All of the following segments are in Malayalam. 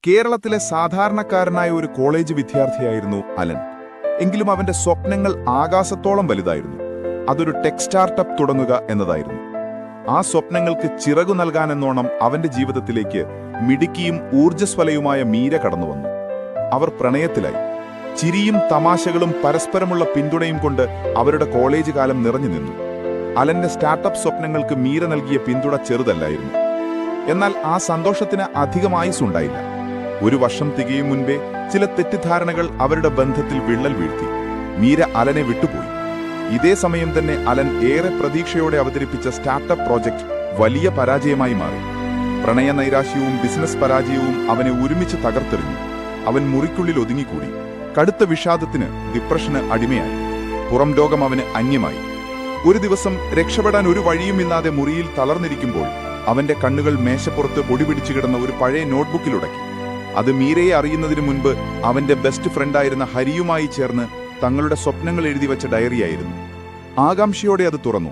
കേരളത്തിലെ സാധാരണക്കാരനായ ഒരു കോളേജ് വിദ്യാർത്ഥിയായിരുന്നു അലൻ. എങ്കിലും അവന്റെ സ്വപ്നങ്ങൾ ആകാശത്തോളം വലുതായിരുന്നു. അതൊരു ടെക് സ്റ്റാർട്ടപ്പ് തുടങ്ങുക എന്നതായിരുന്നു. ആ സ്വപ്നങ്ങൾക്ക് ചിറകു നൽകാനെന്നോണം അവന്റെ ജീവിതത്തിലേക്ക് മിടുക്കിയും ഊർജ്ജസ്വലയുമായ മീര കടന്നുവന്നു. അവർ പ്രണയത്തിലായി. ചിരിയും തമാശകളും പരസ്പരമുള്ള പിന്തുണയും കൊണ്ട് അവരുടെ കോളേജ് കാലം നിറഞ്ഞു നിന്നു. അലന്റെ സ്റ്റാർട്ടപ്പ് സ്വപ്നങ്ങൾക്ക് മീര നൽകിയ പിന്തുണ ചെറുതല്ലായിരുന്നു. എന്നാൽ ആ സന്തോഷത്തിന് അധികം ആയുസ്സുണ്ടായില്ല. ഒരു വർഷം തികയും മുൻപേ ചില തെറ്റിദ്ധാരണകൾ അവരുടെ ബന്ധത്തിൽ വിള്ളൽ വീഴ്ത്തി. മീര അലനെ വിട്ടുപോയി. ഇതേ സമയം തന്നെ അലൻ ഏറെ പ്രതീക്ഷയോടെ അവതരിപ്പിച്ച സ്റ്റാർട്ടപ്പ് പ്രോജക്റ്റ് വലിയ പരാജയമായി മാറി. പ്രണയ നൈരാശ്യവും ബിസിനസ് പരാജയവും അവനെ ഒരുമിച്ച് തകർത്തെറിഞ്ഞു. അവൻ മുറിക്കുള്ളിൽ ഒതുങ്ങിക്കൂടി. കടുത്ത വിഷാദത്തിന്, ഡിപ്രഷന് അടിമയായി. പുറം ലോകം അവന് അന്യമായി. ഒരു ദിവസം രക്ഷപ്പെടാൻ ഒരു വഴിയുമില്ലാതെ മുറിയിൽ തളർന്നിരിക്കുമ്പോൾ അവന്റെ കണ്ണുകൾ മേശപ്പുറത്ത് പൊടിപിടിച്ചു കിടന്ന ഒരു പഴയ നോട്ട്ബുക്കിലുടക്കി. അത് മീരയെ അറിയുന്നതിനു മുൻപ് അവന്റെ ബെസ്റ്റ് ഫ്രണ്ടായിരുന്ന ഹരിയുമായി ചേർന്ന് തങ്ങളുടെ സ്വപ്നങ്ങൾ എഴുതി വച്ച ഡയറിയായിരുന്നു. ആകാംക്ഷയോടെ അത് തുറന്നു.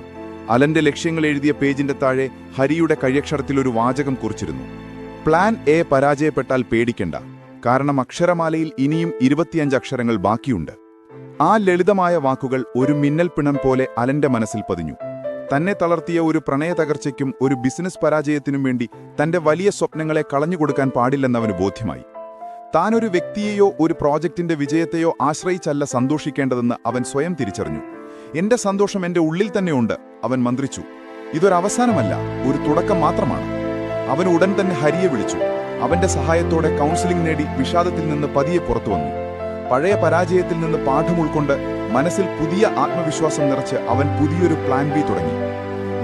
അലന്റെ ലക്ഷ്യങ്ങൾ എഴുതിയ പേജിന്റെ താഴെ ഹരിയുടെ കൈയക്ഷരത്തിൽ ഒരു വാചകം കുറിച്ചിരുന്നു: പ്ലാൻ എ പരാജയപ്പെട്ടാൽ പേടിക്കണ്ട, കാരണം അക്ഷരമാലയിൽ ഇനിയും 25 അക്ഷരങ്ങൾ ബാക്കിയുണ്ട്. ആ ലളിതമായ വാക്കുകൾ ഒരു മിന്നൽ പിണം പോലെ അലന്റെ മനസ്സിൽ പതിഞ്ഞു. തന്നെ തളർത്തിയ ഒരു പ്രണയ തകർച്ചയ്ക്കും ഒരു ബിസിനസ് പരാജയത്തിനും വേണ്ടി തന്റെ വലിയ സ്വപ്നങ്ങളെ കളഞ്ഞുകൊടുക്കാൻ പാടില്ലെന്നവന് ബോധ്യമായി. താനൊരു വ്യക്തിയെയോ ഒരു പ്രോജക്റ്റിന്റെ വിജയത്തെയോ ആശ്രയിച്ചല്ല സന്തോഷിക്കേണ്ടതെന്ന് അവൻ സ്വയം തിരിച്ചറിഞ്ഞു. എന്റെ സന്തോഷം എന്റെ ഉള്ളിൽ തന്നെയുണ്ട്, അവൻ മന്ത്രിച്ചു. ഇതൊരവസാനമല്ല, ഒരു തുടക്കം മാത്രമാണ്. അവൻ ഉടൻ തന്നെ ഹരിയെ വിളിച്ചു. അവന്റെ സഹായത്തോടെ കൗൺസിലിംഗ് നേടി വിഷാദത്തിൽ നിന്ന് പതിയെ പുറത്തുവന്നു. പഴയ പരാജയത്തിൽ നിന്ന് പാഠം ഉൾക്കൊണ്ട് മനസ്സിൽ പുതിയ ആത്മവിശ്വാസം നിറച്ച് അവൻ പുതിയൊരു പ്ലാൻ ബി തുടങ്ങി.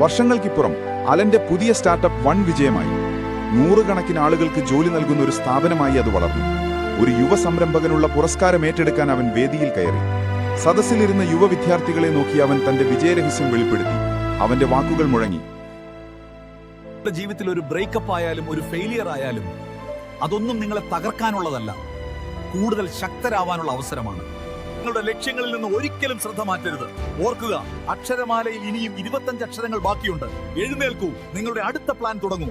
വർഷങ്ങൾക്കിപ്പുറം അലന്റെ പുതിയ സ്റ്റാർട്ടപ്പ് വൻ വിജയമായി. 100 കണക്കിന് ആളുകൾക്ക് ജോലി നൽകുന്ന ഒരു സ്ഥാപനമായി അത് വളർന്നു. ഒരു യുവ സംരംഭകനുള്ള പുരസ്കാരം ഏറ്റെടുക്കാൻ അവൻ വേദിയിൽ കയറി. സദസ്സിലിരുന്ന യുവ വിദ്യാർത്ഥികളെ നോക്കി അവൻ തന്റെ വിജയരഹസ്യം വെളിപ്പെടുത്തി. അവന്റെ വാക്കുകൾ മുഴങ്ങി: ജീവിതത്തിൽ ഒരു ബ്രേക്കപ്പ് ആയാലും ഒരു ഫെയിലിയർ ആയാലും അതൊന്നും നിങ്ങളെ തകർക്കാനുള്ളതല്ല, കൂടുതൽ ശക്തരാവാനുള്ള അവസരമാണ്. നിങ്ങളുടെ ലക്ഷ്യങ്ങളിൽ നിന്ന് ഒരിക്കലും ശ്രദ്ധ മാറ്റരുത്. ഓർക്കുക, അക്ഷരമാലയിൽ ഇനിയും 25 അക്ഷരങ്ങൾ ബാക്കിയുണ്ട്. എഴുന്നേൽക്കൂ, നിങ്ങളുടെ അടുത്ത പ്ലാൻ തുടങ്ങൂ.